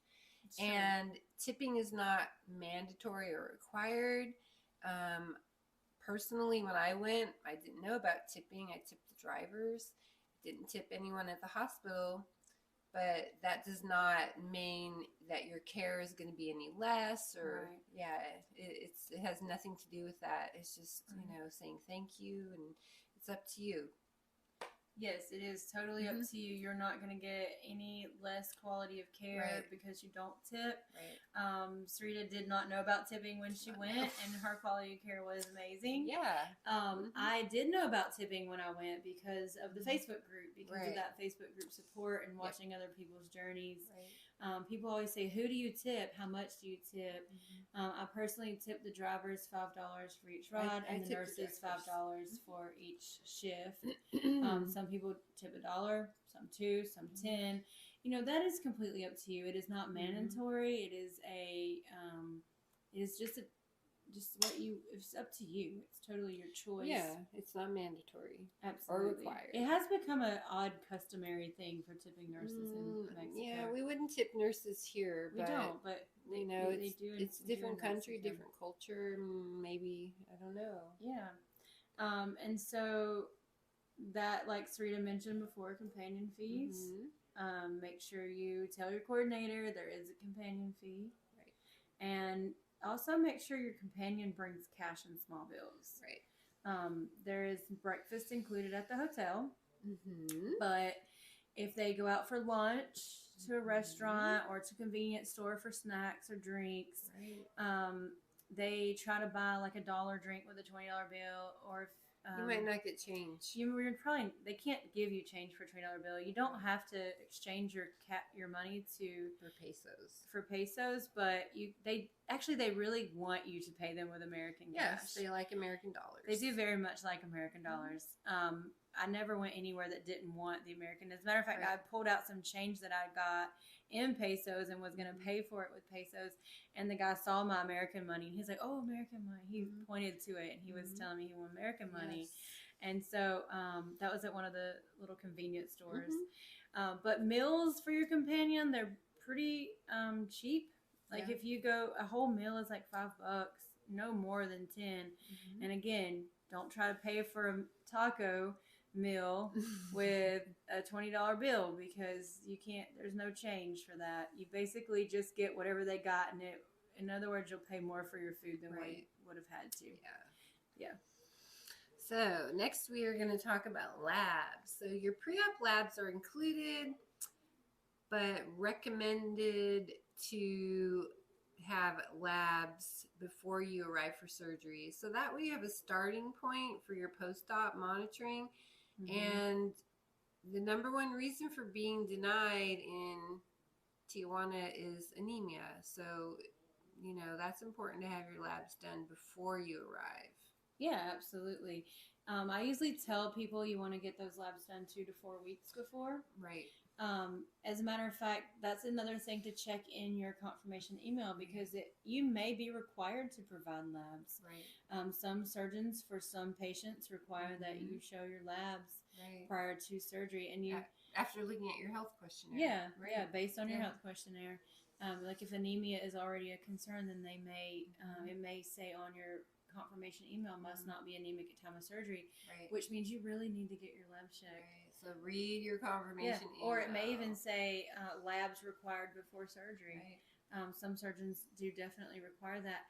And tipping is not mandatory or required. Personally, when I went, I didn't know about tipping. I tipped the drivers. Didn't tip anyone at the hospital. But that does not mean that your care is going to be any less, or it has nothing to do with that. It's just saying thank you, and it's up to you. Yes, it is totally up to you. You're not going to get any less quality of care because you don't tip. Right. Sarita did not know about tipping when she went, and her quality of care was amazing. Yeah. I did know about tipping when I went because of the Facebook group, because of that Facebook group support and watching other people's journeys. Right. People always say, who do you tip? How much do you tip? I personally tip the drivers $5 for each ride, and the nurses $5 for each shift. Some people tip $1, some $2, some $10. That is completely up to you. It is not mandatory. It is it's up to you. It's totally your choice. Yeah, it's not mandatory. Absolutely. Or required. It has become an odd customary thing for tipping nurses in Mexico. Yeah, we wouldn't tip nurses here. We don't, but they do. It's different country, different culture. Maybe, I don't know. Yeah. And so that, like Sarita mentioned before, companion fees. Make sure you tell your coordinator there is a companion fee. Right. And also make sure your companion brings cash and small bills. Right. There is breakfast included at the hotel. But if they go out for lunch to a restaurant or to a convenience store for snacks or drinks, they try to buy like $1 drink with a $20 bill, or You might not get change. They can't give you change for $20 bill. You don't have to exchange your money for pesos, but they really want you to pay them with American cash. Yes, they like American dollars. They do very much like American dollars. I never went anywhere that didn't want the American. As a matter of fact, I pulled out some change that I got in pesos and was going to pay for it with pesos. And the guy saw my American money. And he's like, "Oh, American money." He pointed to it and he was telling me he wanted American money. Yes. And so that was at one of the little convenience stores. But meals for your companion, they're pretty cheap. Like if you go, a whole meal is like $5, no more than 10. And again, don't try to pay for a taco meal with a $20 bill because you can't, there's no change for that. You basically just get whatever they got, and in other words, you'll pay more for your food than what you would have had to. Yeah. So next we are going to talk about labs. So your pre-op labs are included, but recommended to have labs before you arrive for surgery. So that way you have a starting point for your post-op monitoring. And the number one reason for being denied in Tijuana is anemia. So, that's important to have your labs done before you arrive. Yeah, absolutely. I usually tell people you want to get those labs done 2 to 4 weeks before. Right. As a matter of fact, that's another thing to check in your confirmation email because you may be required to provide labs. Right. Some surgeons for some patients require that you show your labs prior to surgery, and after looking at your health questionnaire. Based on your health questionnaire. Like if anemia is already a concern, then they may it may say on your confirmation email must not be anemic at time of surgery, which means you really need to get your lab checked. So read your confirmation email. Or it may even say labs required before surgery. Some surgeons do definitely require that.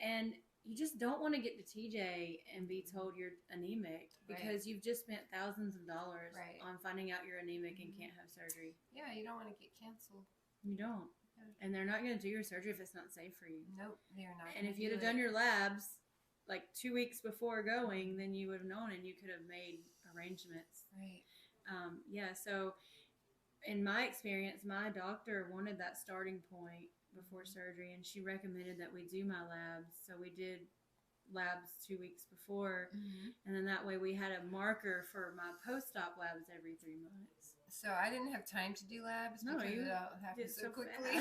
And you just don't want to get to TJ and be told you're anemic because you've just spent thousands of dollars on finding out you're anemic and can't have surgery. Yeah, you don't want to get canceled. You don't. And they're not going to do your surgery if it's not safe for you. Nope, they're not. And if you'd have done your labs like 2 weeks before going, then you would have known and you could have made arrangements. So in my experience, my doctor wanted that starting point before surgery, and she recommended that we do my labs. So we did labs 2 weeks before, and then that way we had a marker for my post-op labs every 3 months. So I didn't have time to do labs because it all happened so quickly.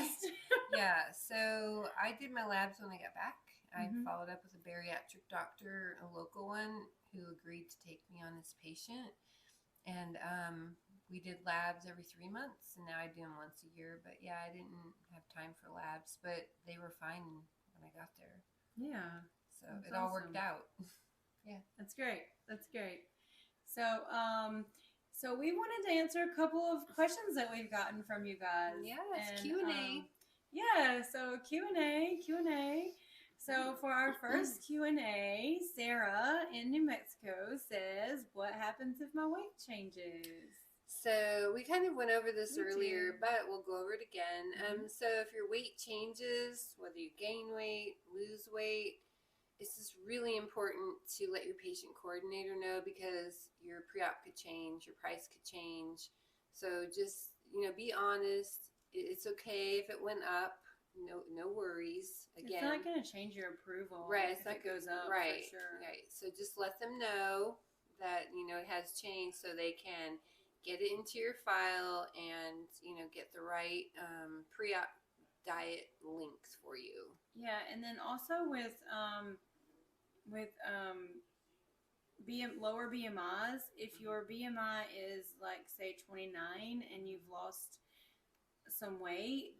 So I did my labs when I got back. I followed up with a bariatric doctor, a local one, who agreed to take me on as patient. And we did labs every 3 months, and now I do them once a year. But yeah, I didn't have time for labs, but they were fine when I got there. Yeah. So it all worked out. That's great. That's great. So, so we wanted to answer a couple of questions that we've gotten from you guys. Yes, Q&A. So Q&A. So for our first Q&A, Sarah in New Mexico says, "What happens if my weight changes?" So we kind of went over this earlier, but we'll go over it again. So if your weight changes, whether you gain weight, lose weight, it's just really important to let your patient coordinator know because your pre-op could change, your price could change. So just, be honest. It's okay if it went up. No worries. Again, it's not going to change your approval. Right. If it goes up. For sure. Right. So just let them know that, it has changed so they can get it into your file and, get the right pre-op diet links for you. Yeah. And then also with lower BMIs, if your BMI is like, say, 29 and you've lost some weight,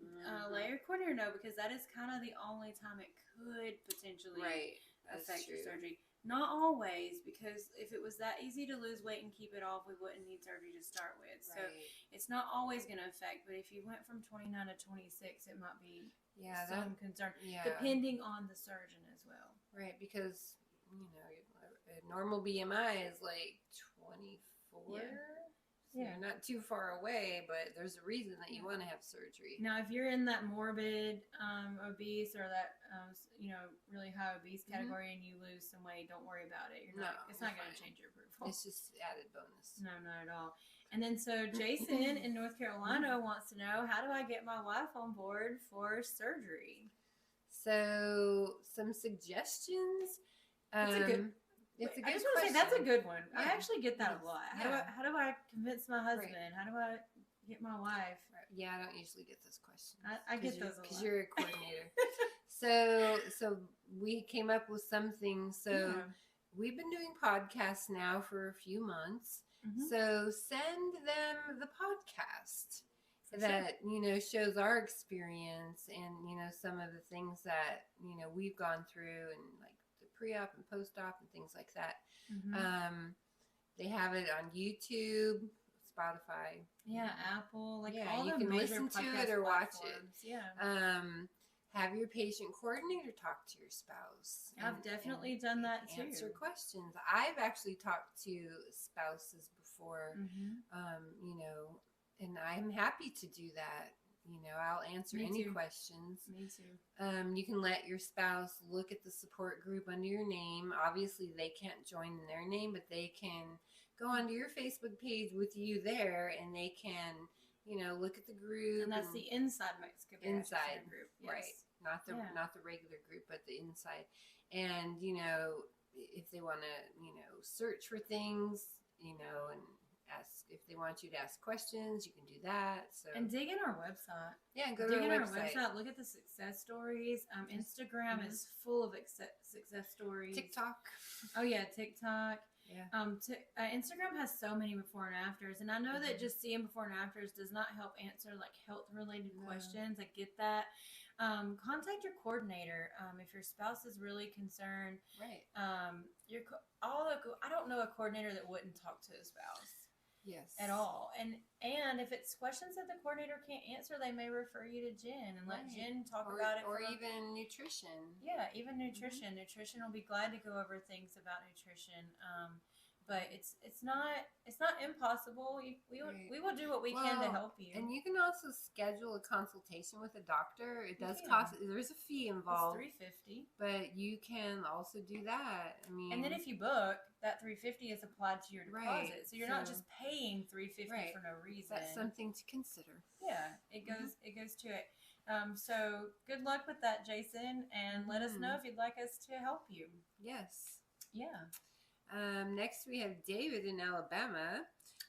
let your coordinator know because that is kind of the only time it could potentially affect your surgery. Not always, because if it was that easy to lose weight and keep it off, we wouldn't need surgery to start with. So it's not always going to affect, but if you went from 29 to 26, it might be some concern, depending on the surgeon as well. Right, because, a normal BMI is like 24. Yeah. You're not too far away, but there's a reason that you want to have surgery. Now, if you're in that morbid, obese, or that really high obese category, and you lose some weight, don't worry about it. It's not going to change your approval. It's just added bonus. No, not at all. And then so Jason in North Carolina wants to know, how do I get my wife on board for surgery? So some suggestions. It's a good question. I just want to say that's a good one. Yeah. I actually get that a lot. Yeah. How do I convince my husband? Right. How do I get my wife? Yeah, I don't usually get those questions. I get those a lot. Because you're a coordinator. So we came up with something. So we've been doing podcasts now for a few months. Mm-hmm. So send them the podcast that shows our experience and some of the things that we've gone through, and like the pre-op and post-op and things like that. Mm-hmm. They have it on YouTube, Spotify, Apple, all you can listen to it or watch it. Have your patient coordinator talk to your spouse. I've definitely done that too. Answer questions. I've actually talked to spouses before, and I'm happy to do that. I'll answer any questions. Me too. You can let your spouse look at the support group under your name. Obviously, they can't join in their name, but they can go onto your Facebook page with you there, and they can, look at the group. And that's the Inside Mexico Inside group, right? Not the regular group, but the inside. And if they want to, search for things, and ask if they want you to ask questions, you can do that. So and dig in our website. Yeah, and go to our website. Look at the success stories. Instagram is full of success stories. TikTok. Oh yeah, TikTok. Yeah. Instagram has so many before and afters, and I know that just seeing before and afters does not help answer like health related questions. I get that. Contact your coordinator if your spouse is really concerned. Right. I don't know a coordinator that wouldn't talk to a spouse. Yes. At all. And if it's questions that the coordinator can't answer, they may refer you to Jen and let Jen talk about it. Or even nutrition. Yeah, even nutrition. Mm-hmm. Nutrition will be glad to go over things about nutrition. But it's not impossible. We will do what we can to help you. And you can also schedule a consultation with a doctor. It does cost. There's a fee involved. It's $350. But you can also do that. And then if you book, that $350 is applied to your deposit. So you're not just paying $350 for no reason. That's something to consider. Yeah, it goes to it. So good luck with that, Jason, and let us know if you'd like us to help you. Yes. Yeah. Next we have David in Alabama.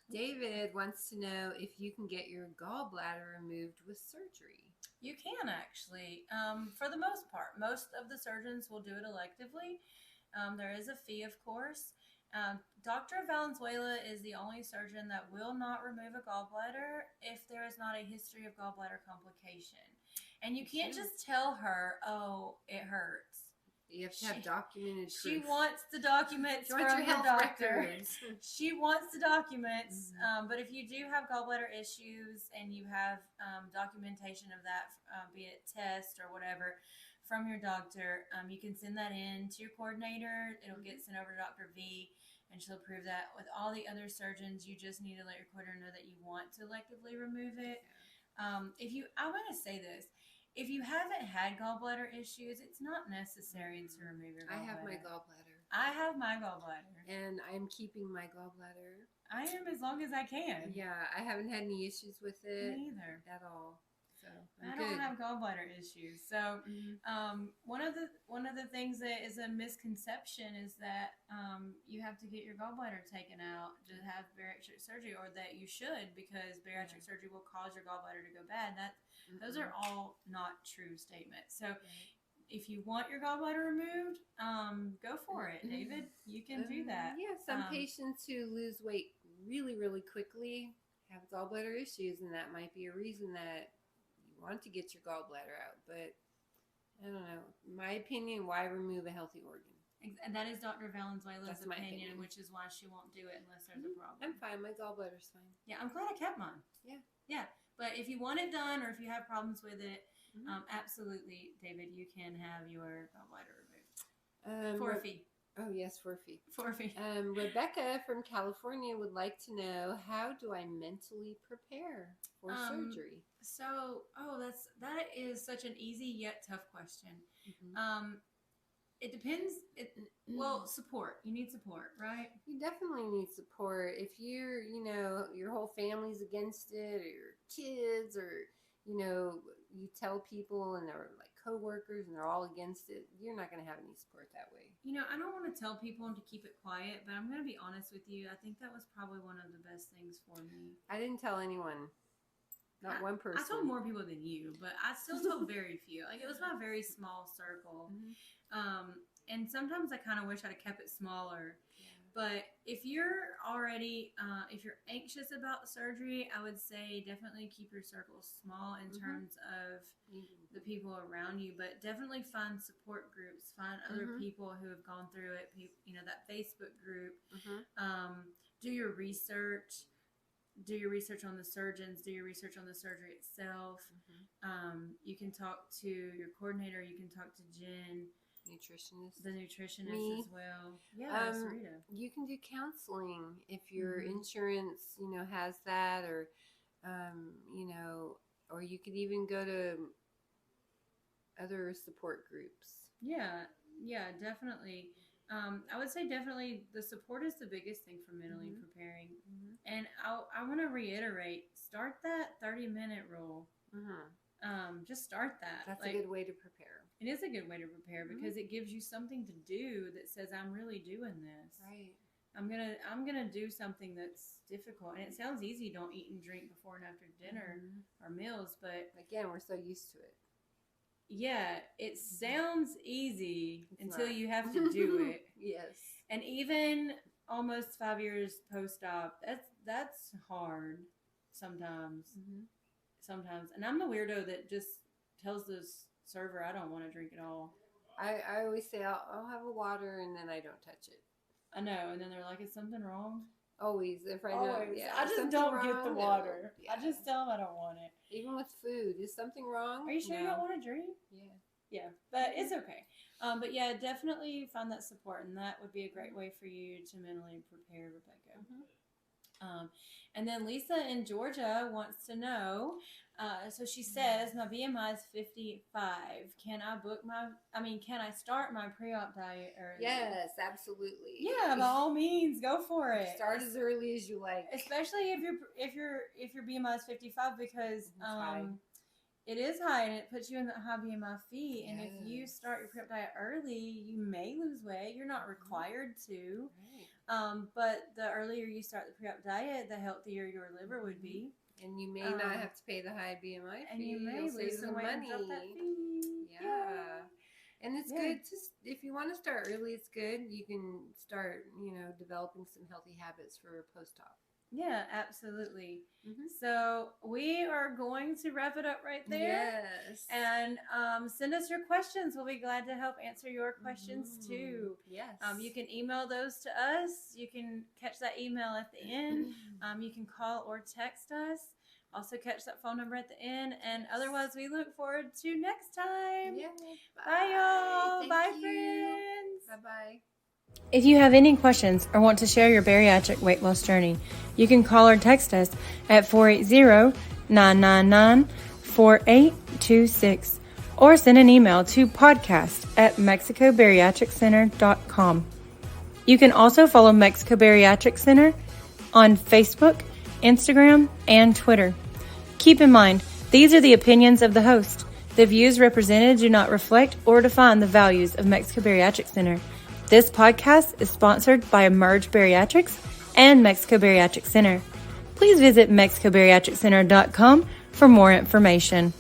David wants to know if you can get your gallbladder removed with surgery. You can actually, for the most part. Most of the surgeons will do it electively. There is a fee, of course. Dr. Valenzuela is the only surgeon that will not remove a gallbladder if there is not a history of gallbladder complication. And you can't just tell her, oh, it hurts. You have to have documented proof. She wants the documents from your doctor. She wants the documents. But if you do have gallbladder issues and you have documentation of that, be it test or whatever, from your doctor, you can send that in to your coordinator. It'll get sent over to Dr. V, and she'll approve that. With all the other surgeons, you just need to let your coordinator know that you want to electively remove it. I want to say this. If you haven't had gallbladder issues, it's not necessary to remove your gallbladder. I have my gallbladder. I have my gallbladder. And I'm keeping my gallbladder. I am as long as I can. Yeah, I haven't had any issues with it. Me either. At all. So I don't have gallbladder issues. So one of the things that is a misconception is that you have to get your gallbladder taken out to have bariatric surgery, or that you should, because bariatric surgery will cause your gallbladder to go bad. Those are all not true statements. So if you want your gallbladder removed, go for it, David. You can do that. Yeah, some patients who lose weight really, really quickly have gallbladder issues, and that might be a reason that you want to get your gallbladder out. But I don't know. In my opinion, why remove a healthy organ? And that is Dr. Valenzuela's opinion, which is why she won't do it unless there's a problem. I'm fine. My gallbladder's fine. Yeah, I'm glad I kept mine. Yeah. Yeah. But if you want it done, or if you have problems with it, absolutely, David, you can have your gallbladder removed for a fee. Oh, yes, 4 feet. 4 feet. Rebecca from California would like to know, how do I mentally prepare for surgery? So, that is such an easy yet tough question. It depends. Support. You need support, right? You definitely need support. If you're, your whole family's against it, or your kids, or, you tell people and they're like coworkers and they're all against it, you're not going to have any support that way. I don't want to tell people to keep it quiet, but I'm going to be honest with you. I think that was probably one of the best things for me. I didn't tell anyone. Not one person. I told more people than you, but I still told very few. Like, it was my very small circle. And sometimes I kind of wish I'd have kept it smaller. But if you're already, if you're anxious about surgery, I would say definitely keep your circle small in terms of the people around you. But definitely find support groups. Find other people who have gone through it. That Facebook group. Do your research. Do your research on the surgeons. Do your research on the surgery itself. You can talk to your coordinator. You can talk to Jen. The nutritionist as well. Yeah, Sarita. You can do counseling if your insurance, has that, or, or you could even go to other support groups. Yeah, definitely. I would say definitely the support is the biggest thing for mentally preparing. And I want to reiterate, start that 30-minute rule. Just start that. That's a good way to prepare. It is a good way to prepare because it gives you something to do that says, I'm really doing this. Right. I'm gonna do something that's difficult. And it sounds easy, don't eat and drink before and after dinner or meals, but again, we're so used to it. Yeah, it sounds easy until you have to do it. Yes. And even almost 5 years post-op, that's hard sometimes. Sometimes. And I'm the weirdo that just tells this server I don't want to drink at all. I always say I'll have a water and then I don't touch it. I know, and then they're like, is something wrong? Always. If I know, I just don't get the water. No. I just tell them I don't want it. Even with food, is something wrong? Are you sure you don't want to drink? Yeah, but it's okay. But yeah, definitely find that support, and that would be a great way for you to mentally prepare, Rebecca. And then Lisa in Georgia wants to know, so she says, my BMI is 55. Can I start my pre-op diet early? Yes, absolutely. Yeah, by all means, go for it. Start as early as you like. Especially if your BMI is 55, because it is high and it puts you in the high BMI feet. And if you start your pre-op diet early, you may lose weight. You're not required to. But the earlier you start the pre-op diet, the healthier your liver would be. And you may not have to pay the high BMI fee. And you may lose some weight and drop that fee. Yeah. And it's good to, if you want to start early, it's good. You can start, developing some healthy habits for post-op. Yeah, absolutely. So we are going to wrap it up right there. Yes. And send us your questions. We'll be glad to help answer your questions too. Yes. You can email those to us. You can catch that email at the end. You can call or text us. Also catch that phone number at the end. And otherwise, we look forward to next time. Yeah. Bye, y'all. Bye, friends. Bye-bye. If you have any questions or want to share your bariatric weight loss journey, you can call or text us at 480-999-4826 or send an email to podcast@mexicobariatriccenter.com. You can also follow Mexico Bariatric Center on Facebook, Instagram, and Twitter. Keep in mind, these are the opinions of the host. The views represented do not reflect or define the values of Mexico Bariatric Center. This podcast is sponsored by Emerge Bariatrics and Mexico Bariatric Center. Please visit mexicobariatriccenter.com for more information.